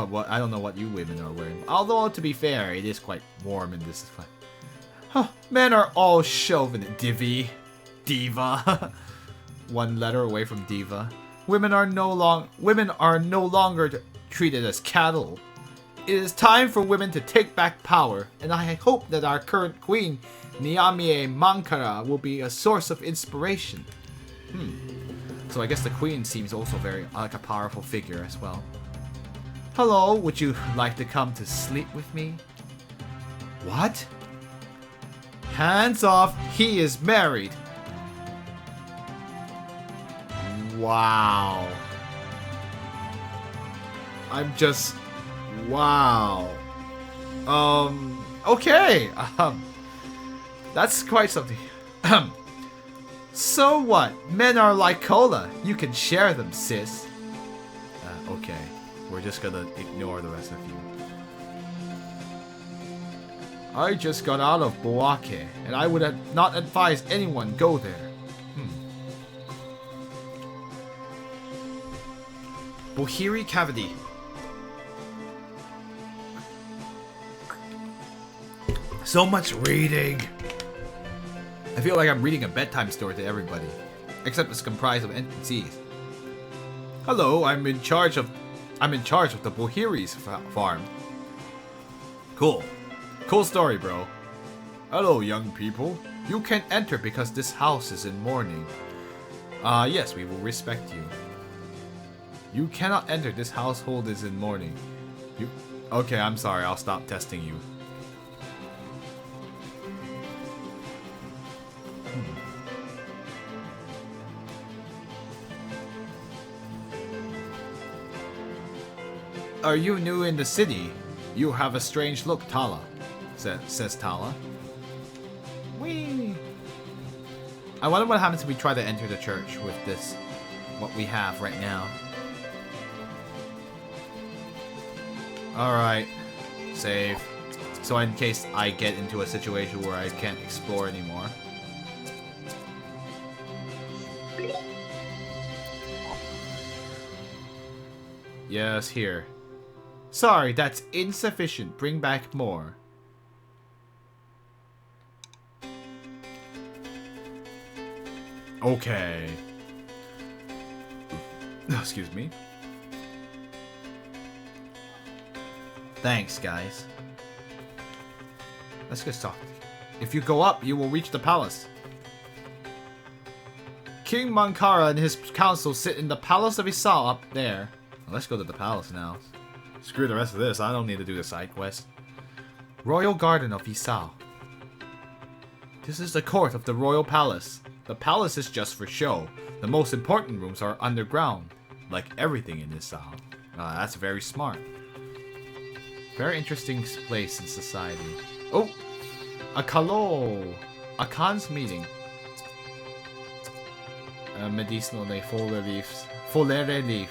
What I don't know what you women are wearing. Although to be fair, it is quite warm in this. Huh, men are all chauvinist. Diva. One letter away from diva. Women are no longer treated as cattle. It is time for women to take back power, and I hope that our current queen, Niamie Mankara, will be a source of inspiration. So I guess the queen seems also very like a powerful figure as well. Hello, would you like to come to sleep with me? What? Hands off, he is married. Wow. I'm just... Wow. Okay. That's quite something. So what? Men are like cola. You can share them, sis. Okay. We're just gonna ignore the rest of you. I just got out of Boake, and I would not advise anyone go there. Bohiri Cavity. So much reading. I feel like I'm reading a bedtime story to everybody, except it's comprised of NPCs. Hello, I'm in charge of the Bohiri's farm. Cool. Cool story, bro. Hello, young people. You can enter because this house is in mourning. Yes, we will respect you. You cannot enter. This household is in mourning. Okay, I'm sorry. I'll stop testing you. Are you new in the city? You have a strange look, Tala, says Tala. Whee! I wonder what happens if we try to enter the church with this, what we have right now. Alright, save. So in case I get into a situation where I can't explore anymore. Yes, here. Sorry, that's insufficient. Bring back more. Okay. Excuse me. Thanks, guys. Let's get started. If you go up, you will reach the palace. King Mankara and his council sit in the palace of Isao up there. Well, let's go to the palace now. Screw the rest of this. I don't need to do the side quest. Royal Garden of Isao. This is the court of the royal palace. The palace is just for show. The most important rooms are underground, like everything in Isao. That's very smart. Very interesting place in society. Oh! A Kalo! A Khan's meeting. Medicinal leaf, folere leaves. Folere leaf.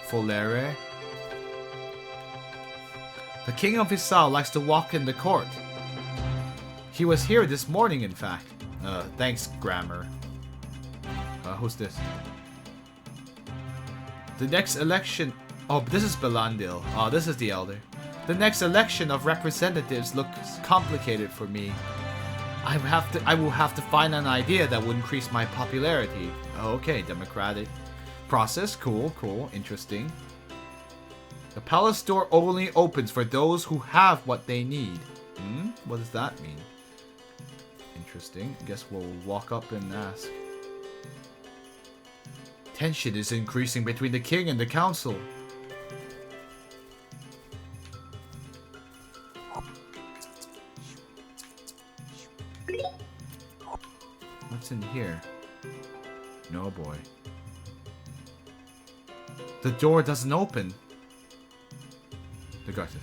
Folere? The king of Isao likes to walk in the court. He was here this morning, in fact. Thanks, grammar. Who's this? The next election... Oh, this is Belandil. Oh, this is the elder. The next election of representatives looks complicated for me. I will have to find an idea that would increase my popularity. Okay, democratic process. Cool, cool, interesting. The palace door only opens for those who have what they need. What does that mean? Interesting. I guess we'll walk up and ask. Tension is increasing between the king and the council. What's in here? No, boy. The door doesn't open. The guard says,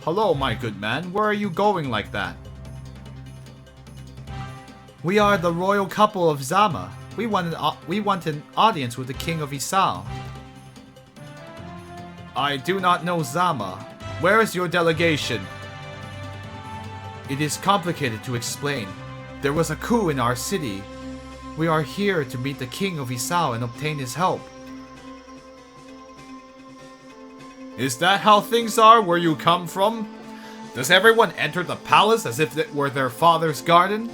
hello, my good man. Where are you going like that? We are the royal couple of Zama. We want an audience with the king of Isao. I do not know Zama. Where is your delegation? It is complicated to explain. There was a coup in our city. We are here to meet the king of Isao and obtain his help. Is that how things are where you come from? Does everyone enter the palace as if it were their father's garden?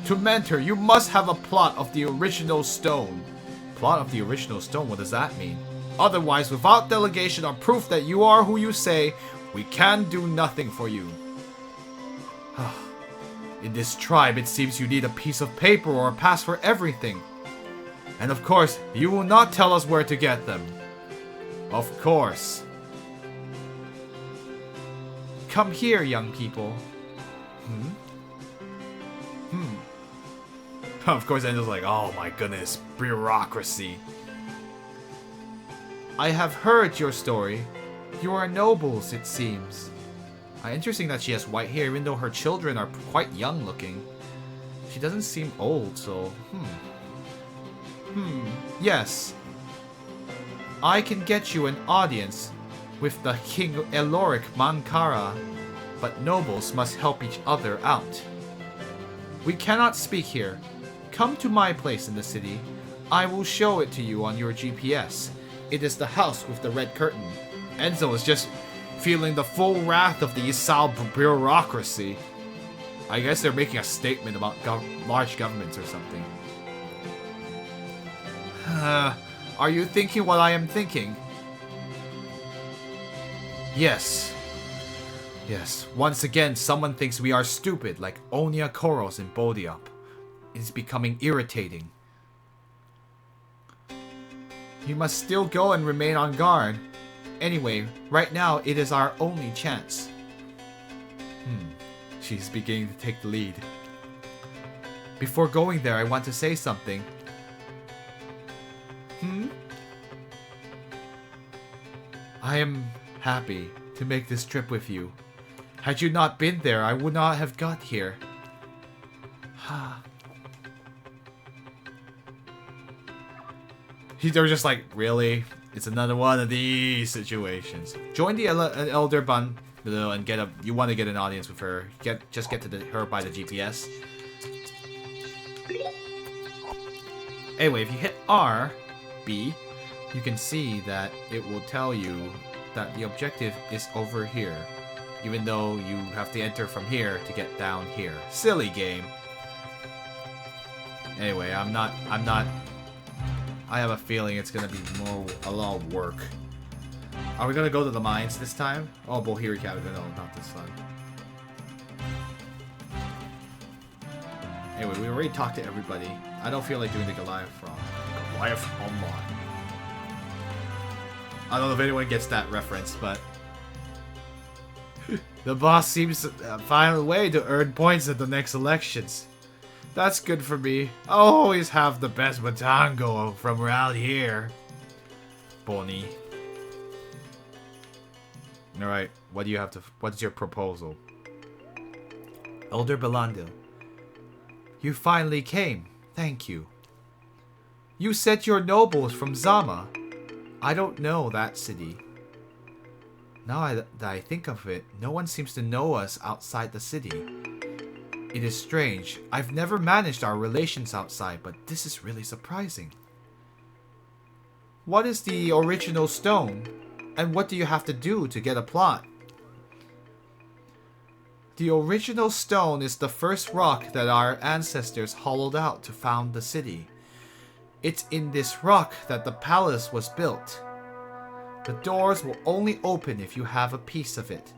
To mentor, you must have a plot of the original stone. Plot of the original stone? What does that mean? Otherwise, without delegation or proof that you are who you say, we can do nothing for you. In this tribe, it seems you need a piece of paper or a pass for everything. And of course, you will not tell us where to get them. Of course. Come here, young people. Of course, Angel's like, oh my goodness, bureaucracy. I have heard your story. You are nobles, it seems. Interesting that she has white hair, even though her children are quite young looking. She doesn't seem old, so... Yes. I can get you an audience with the King Eloric Mankara, but nobles must help each other out. We cannot speak here. Come to my place in the city. I will show it to you on your GPS. It is the house with the red curtain. Enzo is just feeling the full wrath of the Isao bureaucracy. I guess they're making a statement about large governments or something. Are you thinking what I am thinking? Yes. Yes, once again, someone thinks we are stupid, like Onia Koros in Bodiop. It is becoming irritating. You must still go and remain on guard. Anyway, right now, it is our only chance. She's beginning to take the lead. Before going there, I want to say something. I am happy to make this trip with you. Had you not been there, I would not have got here. They're just like, really? It's another one of these situations. Join the Elder Bundle and get a. You want to get an audience with her? Just get to her by the GPS. Anyway, if you hit R, B, you can see that it will tell you that the objective is over here, even though you have to enter from here to get down here. Silly game. Anyway, I'm not. I have a feeling it's gonna be a lot of work. Are we gonna go to the mines this time? Oh, Bohiri Cabin. No, not this time. Anyway, we already talked to everybody. I don't feel like doing the Goliath online. I don't know if anyone gets that reference, but the boss seems to find a way to earn points at the next elections. That's good for me. I'll always have the best Matango from around here. Boni. Alright, what do you have to... What's your proposal? Elder Belando. You finally came. Thank you. You said you're nobles from Zama. I don't know that city. Now that I think of it, no one seems to know us outside the city. It is strange. I've never managed our relations outside, but this is really surprising. What is the original stone? And what do you have to do to get a plot? The original stone is the first rock that our ancestors hollowed out to found the city. It's in this rock that the palace was built. The doors will only open if you have a piece of it.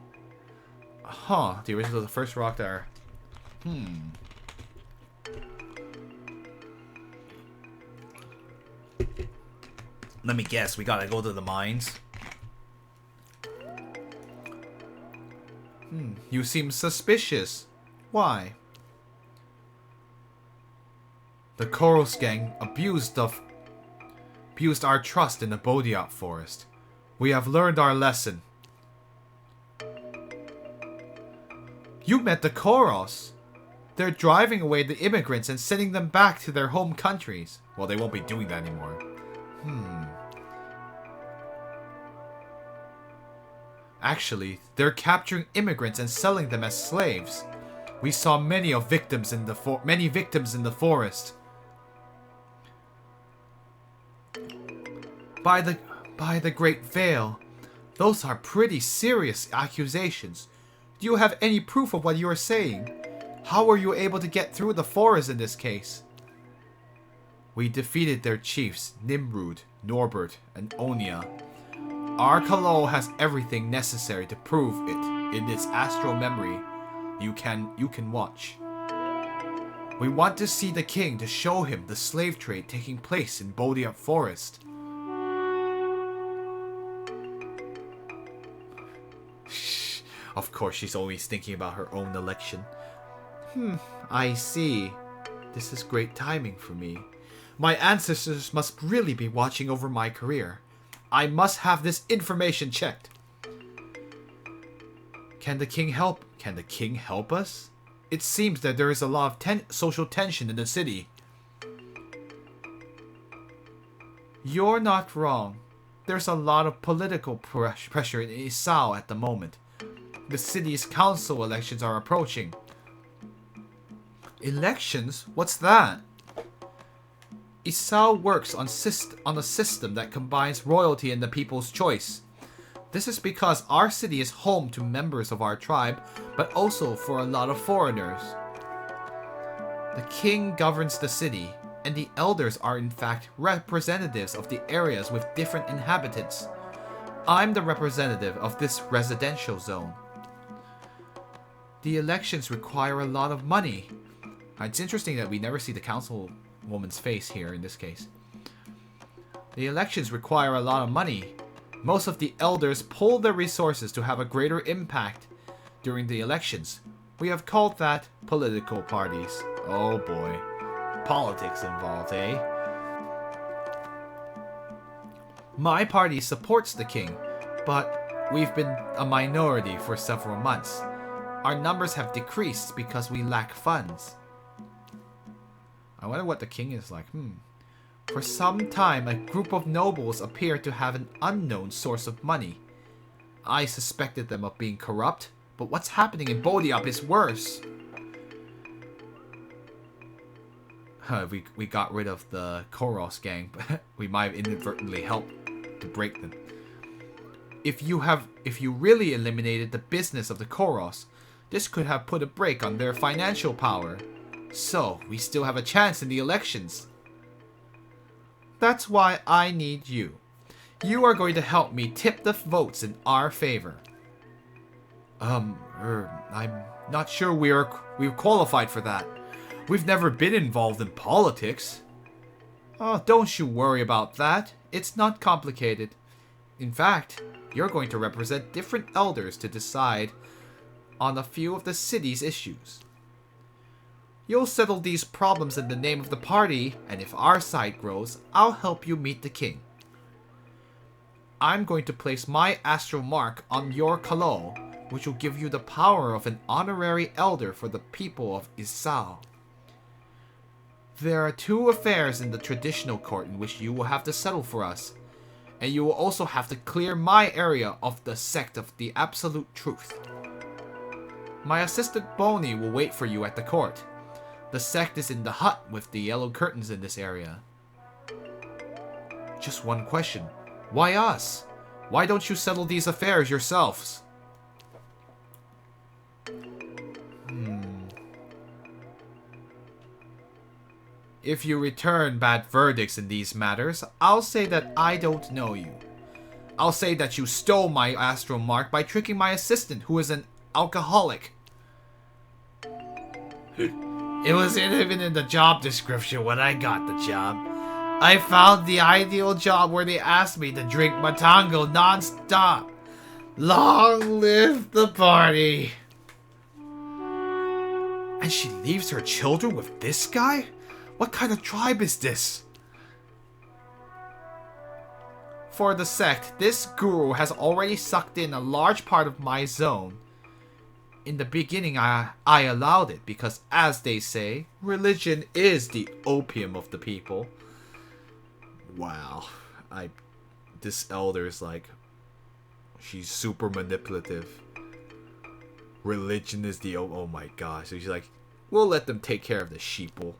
The original, the first rock there. Let me guess, we gotta go to the mines. You seem suspicious. Why? The Koros gang abused our trust in the Bodiop forest. We have learned our lesson. You met the Koros. They're driving away the immigrants and sending them back to their home countries. Well, they won't be doing that anymore. Actually, they're capturing immigrants and selling them as slaves. We saw many victims in the forest. By the Great Veil, Those are pretty serious accusations. Do you have any proof of what you are saying? How were you able to get through the forest in this case? We defeated their chiefs, Nimrud, Norbert, and Onia. Our Kalo has everything necessary to prove it in its astral memory. You can watch. We want to see the king to show him the slave trade taking place in Bodiap Forest. Of course, she's always thinking about her own election. I see. This is great timing for me. My ancestors must really be watching over my career. I must have this information checked. Can the king help? Can the king help us? It seems that there is a lot of social tension in the city. You're not wrong. There's a lot of political pressure in Isao at the moment. The city's council elections are approaching. Elections? What's that? Isao works on a system that combines royalty and the people's choice. This is because our city is home to members of our tribe, but also for a lot of foreigners. The king governs the city, and the elders are in fact representatives of the areas with different inhabitants. I'm the representative of this residential zone. The elections require a lot of money. It's interesting that we never see the councilwoman's face here in this case. The elections require a lot of money. Most of the elders pool their resources to have a greater impact during the elections. We have called that political parties. Oh boy. Politics involved, eh? My party supports the king, but we've been a minority for several months. Our numbers have decreased because we lack funds. I wonder what the king is like. For some time, a group of nobles appeared to have an unknown source of money. I suspected them of being corrupt, but what's happening in Bodiap is worse. We got rid of the Koros gang, but we might have inadvertently helped to break them. If you really eliminated the business of the Koros, this could have put a brake on their financial power. So, we still have a chance in the elections. That's why I need you. You are going to help me tip the votes in our favor. I'm not sure we're qualified for that. We've never been involved in politics. Oh, don't you worry about that. It's not complicated. In fact, you're going to represent different elders to decide on a few of the city's issues. You'll settle these problems in the name of the party, and if our side grows, I'll help you meet the king. I'm going to place my astral mark on your Kalo, which will give you the power of an honorary elder for the people of Isao. There are 2 affairs in the traditional court in which you will have to settle for us, and you will also have to clear my area of the sect of the absolute truth. My assistant Boni will wait for you at the court. The sect is in the hut with the yellow curtains in this area. Just one question. Why us? Why don't you settle these affairs yourselves? If you return bad verdicts in these matters, I'll say that I don't know you. I'll say that you stole my astral mark by tricking my assistant, who is an alcoholic. It wasn't even in the job description when I got the job. I found the ideal job where they asked me to drink Matango non-stop. Long live the party! And she leaves her children with this guy? What kind of tribe is this? For the sect, this guru has already sucked in a large part of my zone. In the beginning, I allowed it because, as they say, religion is the opium of the people. Wow. This elder is like, she's super manipulative. Religion is the, oh my gosh. So she's like, we'll let them take care of the sheeple.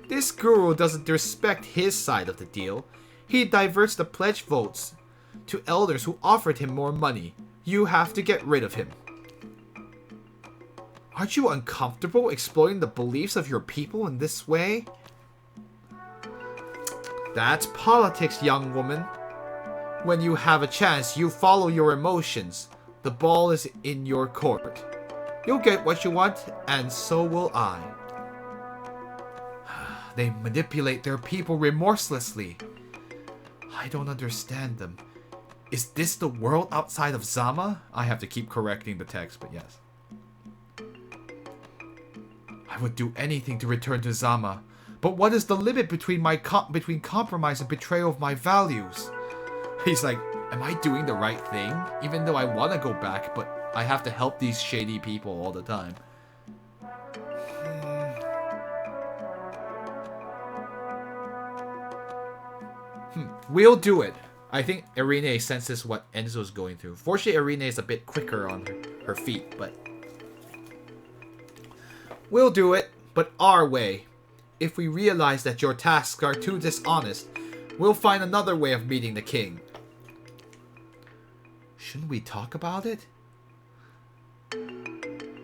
This guru doesn't respect his side of the deal. He diverts the pledge votes to elders who offered him more money. You have to get rid of him. Aren't you uncomfortable exploiting the beliefs of your people in this way? That's politics, young woman. When you have a chance, you follow your emotions. The ball is in your court. You'll get what you want, and so will I. They manipulate their people remorselessly. I don't understand them. Is this the world outside of Zama? I have to keep correcting the text, but yes. I would do anything to return to Zama. But what is the limit between between compromise and betrayal of my values? He's like, am I doing the right thing? Even though I want to go back, but I have to help these shady people all the time. We'll do it. I think Irene senses what Enzo's going through. Fortunately, Irene is a bit quicker on her feet, but... We'll do it, but our way. If we realize that your tasks are too dishonest, we'll find another way of meeting the king. Shouldn't we talk about it?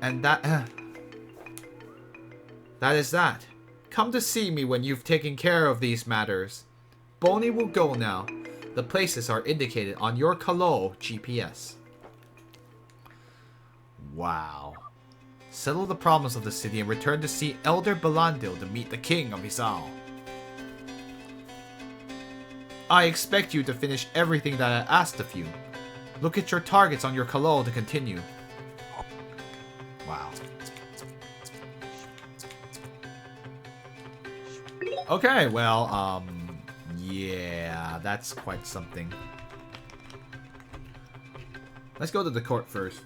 And that is that. Come to see me when you've taken care of these matters. Bonnie will go now. The places are indicated on your Kalo GPS. Wow. Settle the problems of the city and return to see Elder Belandil to meet the king of Isao. I expect you to finish everything that I asked of you. Look at your targets on your Kalo to continue. Wow. Okay, well, yeah, that's quite something. Let's go to the court first.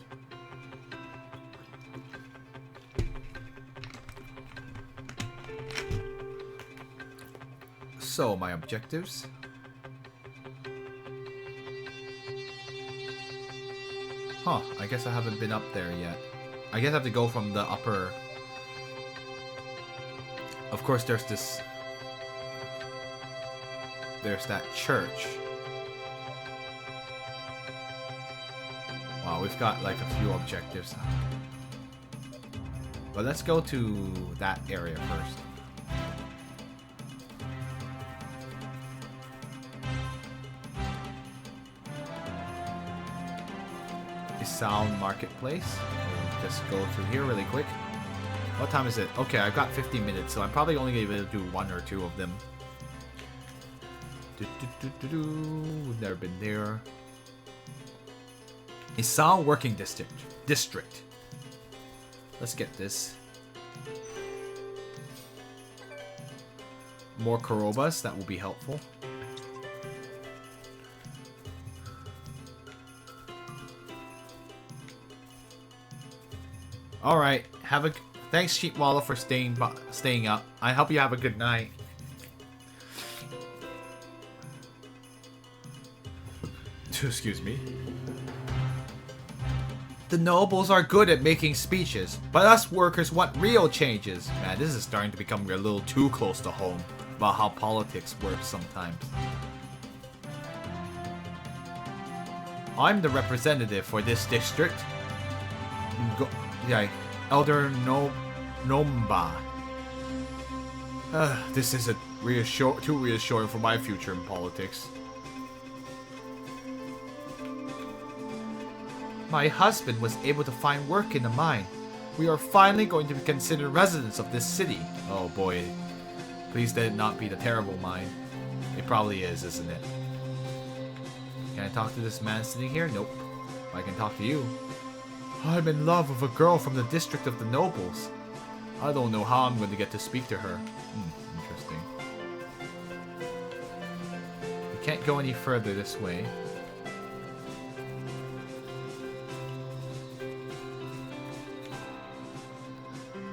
So, my objectives. Huh, I guess I haven't been up there yet. I guess I have to go from the upper... Of course, there's this... There's that church. Wow, we've got like a few objectives. But let's go to that area first. Isao Marketplace. We'll just go through here really quick. What time is it? Okay, I've got 15 minutes, so I'm probably only going to be able to do one or two of them. We've never been there. Isao Working District. Let's get this. More Korobas, that will be helpful. Alright, thanks Sheepwalla for staying up. I hope you have a good night. Excuse me. The nobles are good at making speeches, but us workers want real changes. Man, this is starting to become a little too close to home about how politics works sometimes. I'm the representative for this district. Elder Nomba. This isn't too reassuring for my future in politics. My husband was able to find work in the mine. We are finally going to be considered residents of this city. Oh boy. Please let it not be the terrible mine. It probably is, isn't it? Can I talk to this man sitting here? Nope. I can talk to you. I'm in love with a girl from the district of the nobles. I don't know how I'm going to get to speak to her. Interesting. We can't go any further this way.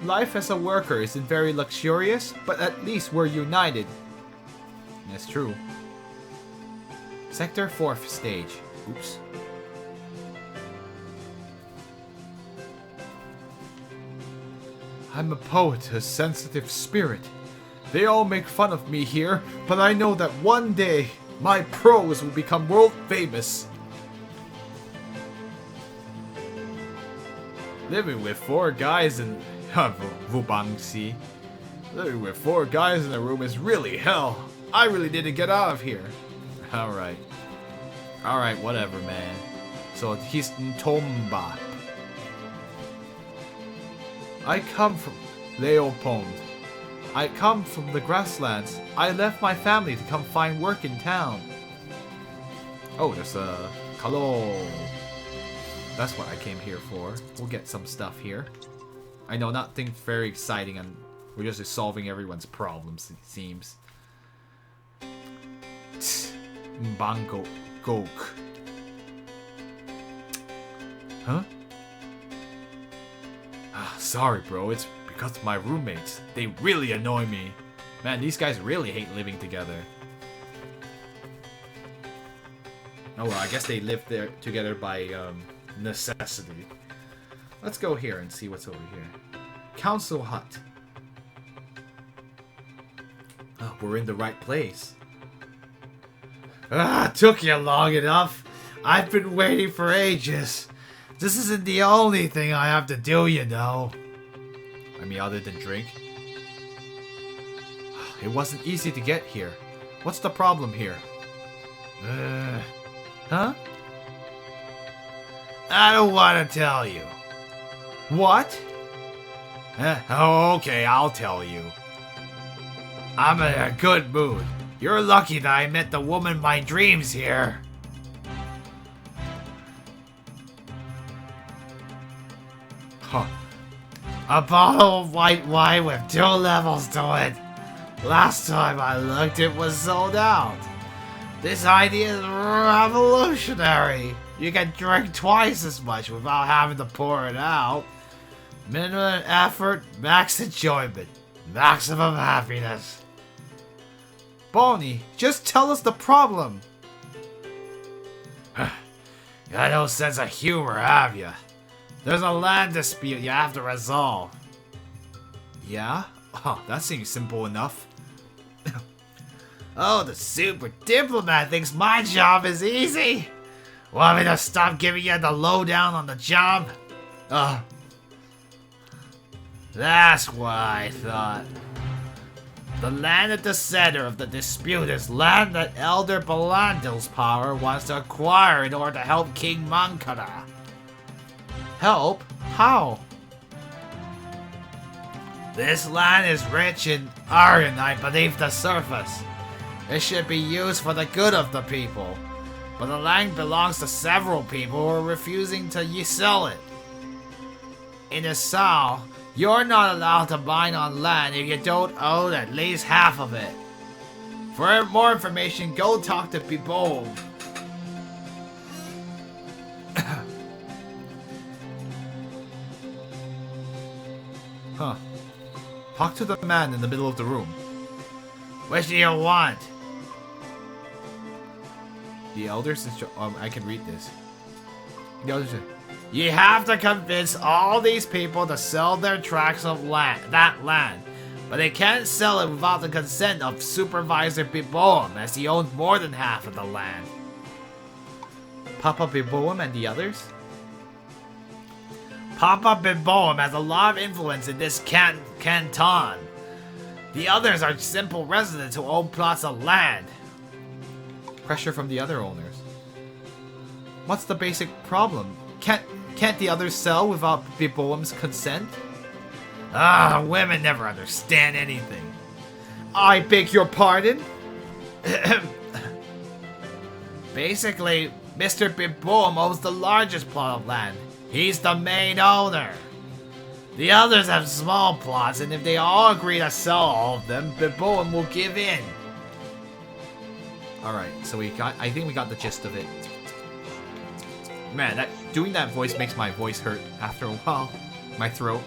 Life as a worker isn't very luxurious, but at least we're united. That's true. Sector 4th stage. Oops. I'm a poet, a sensitive spirit. They all make fun of me here, but I know that one day My prose will become world famous. Living with 4 guys in Vubangxi. Living with 4 guys in a room is really hell. I really need to get out of here. Alright. Alright, whatever, man. So he's Ntomba. I come from Leopold. I come from the grasslands. I left my family to come find work in town. Oh, there's a Kalo. That's what I came here for. We'll get some stuff here. I know, nothing very exciting, and we're just solving everyone's problems, it seems. Bango Gok. Huh? Sorry, bro. It's because of my roommates. They really annoy me. Man, these guys really hate living together. Oh well, I guess they live there together by necessity. Let's go here and see what's over here. Council hut. Oh, we're in the right place. Took you long enough. I've been waiting for ages. This isn't the only thing I have to do, you know. I mean, other than drink. It wasn't easy to get here. What's the problem here? Huh? I don't want to tell you. What? Oh, okay, I'll tell you. I'm in a good mood. You're lucky that I met the woman of my dreams here. Huh. A bottle of white wine with 2 levels to it. Last time I looked, it was sold out. This idea is revolutionary. You can drink twice as much without having to pour it out. Minimum effort, max enjoyment, maximum happiness. Bonnie, just tell us the problem. You got no sense of humor, have you? There's a land dispute you have to resolve. Yeah? Oh, that seems simple enough. Oh, the super diplomat thinks my job is easy. Want me to stop giving you the lowdown on the job? That's what I thought. The land at the center of the dispute is land that Elder Belandil's power wants to acquire in order to help King Mankara. Help? How? This land is rich in Aurion beneath the surface. It should be used for the good of the people. But the land belongs to several people who are refusing to sell it. In Isao, you're not allowed to mine on land if you don't own at least half of it. For more information, go talk to people. Huh. Talk to the man in the middle of the room. What do you want? The elders I can read this. The elders say, you have to convince all these people to sell their tracts of that land. But they can't sell it without the consent of Supervisor Biboam, as he owns more than half of the land. Papa Biboam and the others? Papa Biboam has a lot of influence in this canton. The others are simple residents who own plots of land. Pressure from the other owners. What's the basic problem? Can't the others sell without Biboam's consent? Women never understand anything. I beg your pardon? Basically, Mr. Biboam owns the largest plot of land. He's the main owner. The others have small plots, and if they all agree to sell all of them, Biboam will give in. Alright, so I think we got the gist of it. Man, doing that voice makes my voice hurt after a while. My throat.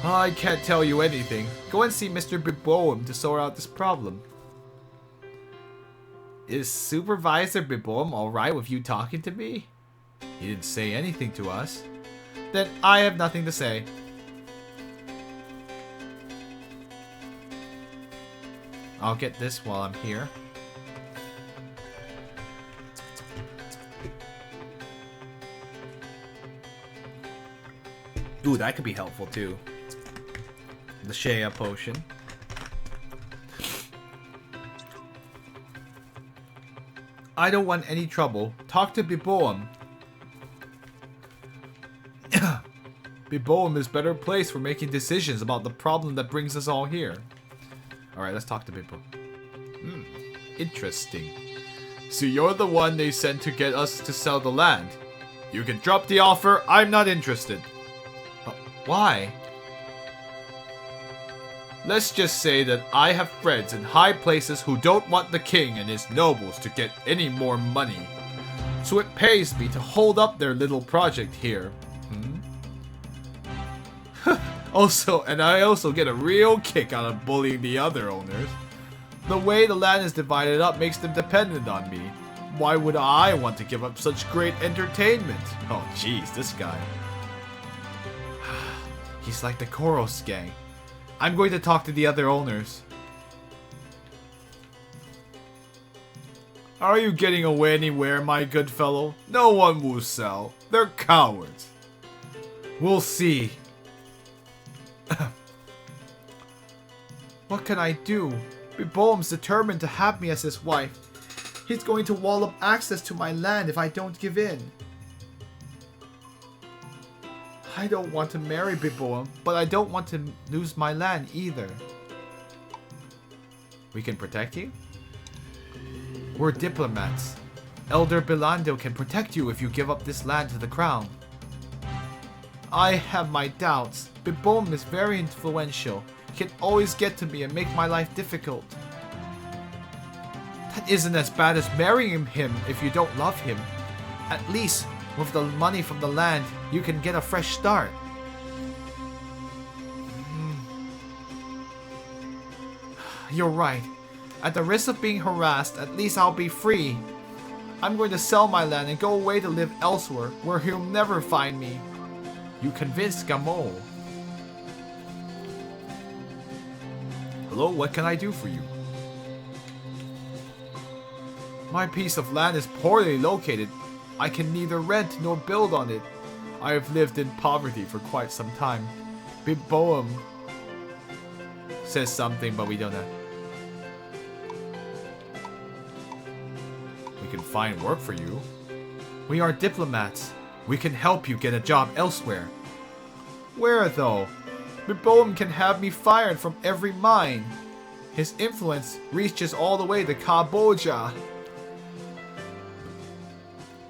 I can't tell you anything. Go and see Mr. Biboam to sort out this problem. Is Supervisor Biboam alright with you talking to me? He didn't say anything to us. Then I have nothing to say. I'll get this while I'm here. Ooh, that could be helpful too. The Shea potion. I don't want any trouble. Talk to Biboam. Biboam is better placed for making decisions about the problem that brings us all here. Alright, let's talk to Biboam. Interesting. So you're the one they sent to get us to sell the land. You can drop the offer. I'm not interested. Why? Let's just say that I have friends in high places who don't want the king and his nobles to get any more money. So it pays me to hold up their little project here. I also get a real kick out of bullying the other owners. The way the land is divided up makes them dependent on me. Why would I want to give up such great entertainment? Oh jeez, this guy. He's like the Koros gang. I'm going to talk to the other owners. Are you getting away anywhere, my good fellow? No one will sell. They're cowards. We'll see. What can I do? Biboam's determined to have me as his wife. He's going to wall up access to my land if I don't give in. I don't want to marry Biboam, but I don't want to lose my land either. We can protect you? We're diplomats. Elder Belando can protect you if you give up this land to the crown. I have my doubts. Biboam is very influential. He can always get to me and make my life difficult. That isn't as bad as marrying him if you don't love him. At least, with the money from the land, you can get a fresh start. You're right. At the risk of being harassed, at least I'll be free. I'm going to sell my land and go away to live elsewhere, where he'll never find me. You convinced Gamol. Hello, what can I do for you? My piece of land is poorly located. I can neither rent nor build on it. I have lived in poverty for quite some time. Biboam says something, but we don't know. We can find work for you. We are diplomats. We can help you get a job elsewhere. Where though? Biboam can have me fired from every mine. His influence reaches all the way to Kamboja.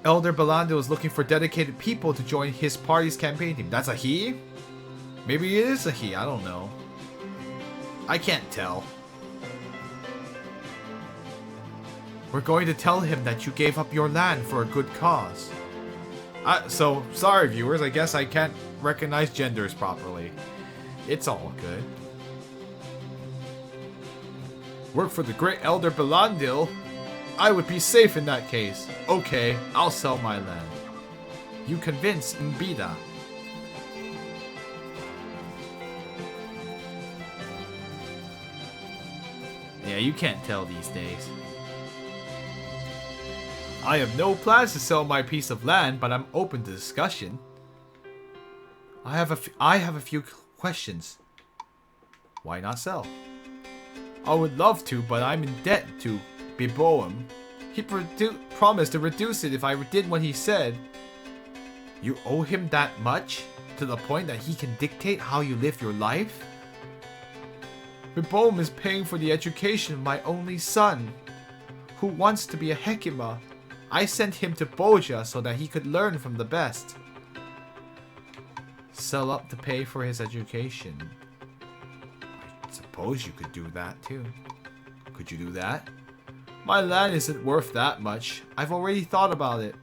Elder Belando is looking for dedicated people to join his party's campaign team. That's a he? Maybe it is a he, I don't know. I can't tell. We're going to tell him that you gave up your land for a good cause. So, sorry viewers, I guess I can't recognize genders properly. It's all good. Work for the great Elder Belandil? I would be safe in that case. Okay, I'll sell my land. You convince Mbida. Yeah, you can't tell these days. I have no plans to sell my piece of land, but I'm open to discussion. I have a few questions. Why not sell? I would love to, but I'm in debt to Biboam. He promised to reduce it if I did what he said. You owe him that much? To the point that he can dictate how you live your life? Biboam is paying for the education of my only son, who wants to be a Hekima. I sent him to Boja so that he could learn from the best. Sell up to pay for his education. I suppose you could do that too. Could you do that? My land isn't worth that much. I've already thought about it.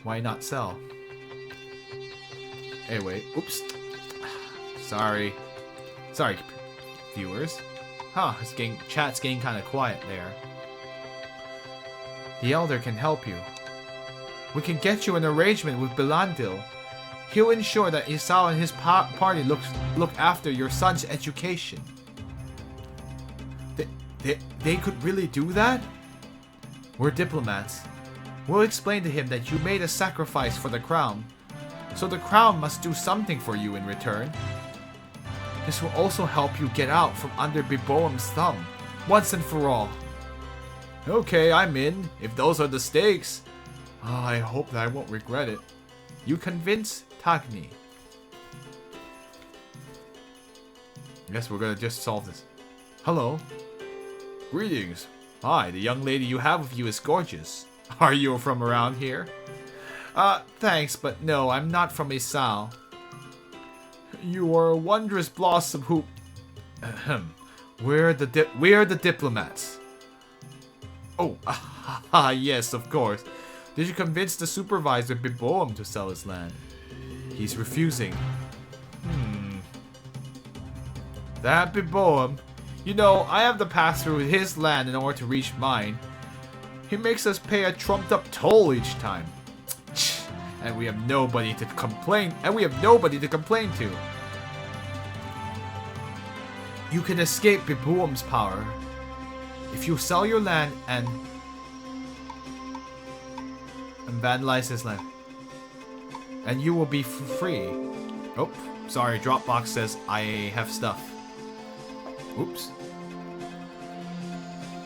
Why not sell? Hey, wait. Oops. Sorry. Sorry, viewers. Huh, chat's getting kind of quiet there. The Elder can help you. We can get you an arrangement with Belandil. He'll ensure that Isao and his party look after your son's education. They could really do that? We're diplomats. We'll explain to him that you made a sacrifice for the crown. So the crown must do something for you in return. This will also help you get out from under Biboam's thumb, once and for all. Okay, I'm in, if those are the stakes. Oh, I hope that I won't regret it. You convince Tagni. I guess we're gonna just solve this. Hello. Greetings. Hi, the young lady you have with you is gorgeous. Are you from around here? Thanks, but no, I'm not from Isao. You are a wondrous blossom who... Ahem. We're the diplomats. Oh, yes, of course. Did you convince the supervisor Biboam to sell his land? He's refusing. That Biboam. You know, I have to pass through his land in order to reach mine. He makes us pay a trumped up toll each time. And we have nobody to complain. To. You can escape Biboam's power if you sell your land and vandalize his land. And you will be free. Oh, sorry, Dropbox says I have stuff. Oops.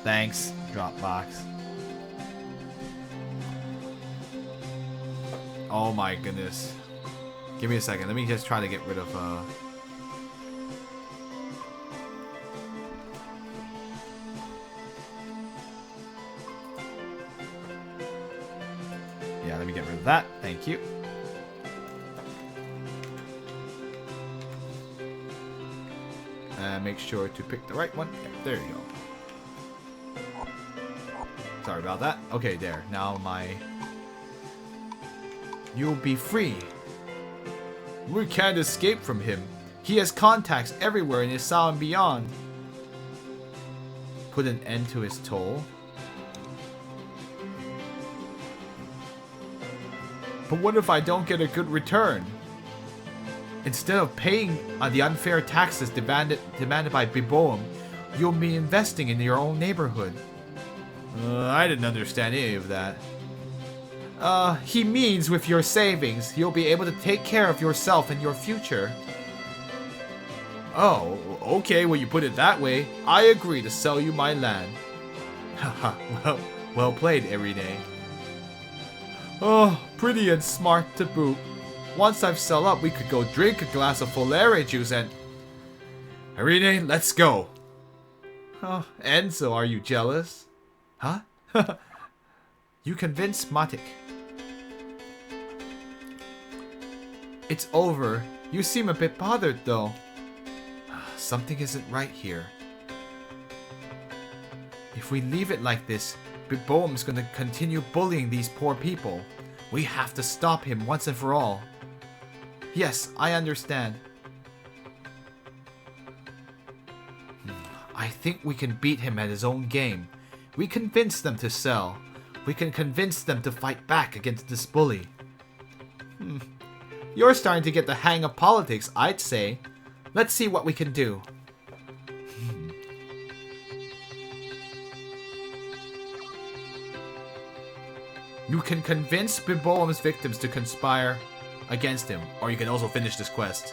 Thanks, Dropbox. Oh my goodness. Give me a second. Let me just try to get rid of yeah, let me get rid of that. Thank you. Make sure to pick the right one. Yeah, there you go. Sorry about that. Okay, there. Now you'll be free. We can't escape from him. He has contacts everywhere in Isao and beyond. Put an end to his toll. But what if I don't get a good return? Instead of paying the unfair taxes demanded by Biboam, you'll be investing in your own neighborhood. I didn't understand any of that. He means with your savings, you'll be able to take care of yourself and your future. Oh, okay, well you put it that way. I agree to sell you my land. Haha, well played, Erine. Oh, pretty and smart to boot. Once I've sell up, we could go drink a glass of Folare juice and... Erine, let's go. Oh, Enzo, are you jealous? Huh? You convinced Matic. It's over. You seem a bit bothered, though. Something isn't right here. If we leave it like this, Biboam's gonna continue bullying these poor people. We have to stop him once and for all. Yes, I understand. I think we can beat him at his own game. We convince them to sell. We can convince them to fight back against this bully. You're starting to get the hang of politics, I'd say. Let's see what we can do. You can convince Biboam's victims to conspire against him, or you can also finish this quest.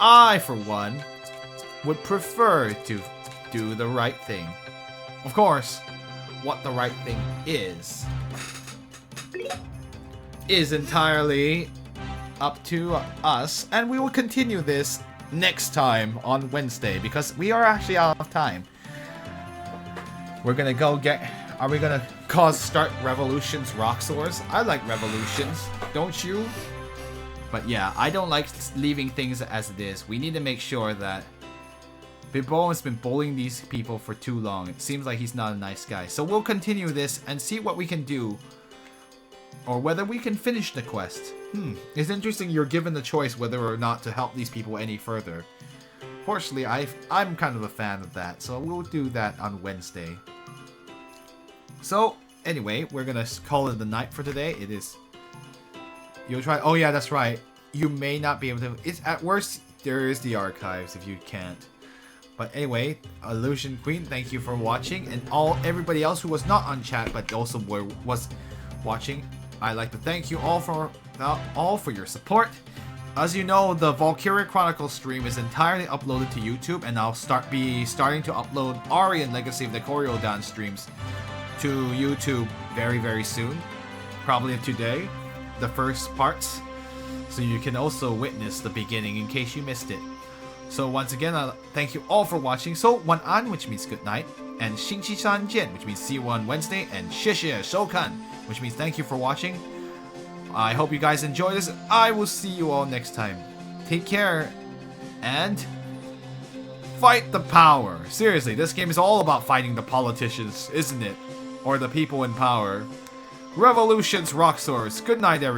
I, for one, would prefer to do the right thing. Of course, what the right thing is entirely up to us, and we will continue this next time on Wednesday, because we are actually out of time. We're gonna go get... Are we gonna start revolutions, Roxors? I like revolutions, don't you? But yeah, I don't like leaving things as it is. We need to make sure that Biboam has been bullying these people for too long. It seems like he's not a nice guy. So we'll continue this and see what we can do. Or whether we can finish the quest. It's interesting you're given the choice whether or not to help these people any further. Fortunately, I'm kind of a fan of that. So we'll do that on Wednesday. So, anyway, we're gonna call it the night for today. It is... You'll try... Oh yeah, that's right. You may not be able to... It's at worst, there is the archives if you can't. But anyway, Illusion Queen, thank you for watching, and everybody else who was not on chat but also was watching, I'd like to thank you all for your support. As you know, the Valkyria Chronicles stream is entirely uploaded to YouTube, and I'll be starting to upload Aurion Legacy of the Kori-Odan streams to YouTube very, very soon. Probably today, the first parts, so you can also witness the beginning in case you missed it. So once again, thank you all for watching. So, 晚安, which means good night, and 星期三见, which means see you on Wednesday, and 谢谢收看, which means thank you for watching. I hope you guys enjoy this. I will see you all next time. Take care, and fight the power. Seriously, this game is all about fighting the politicians, isn't it? Or the people in power. Revolutions, rock swords. Good night, everyone.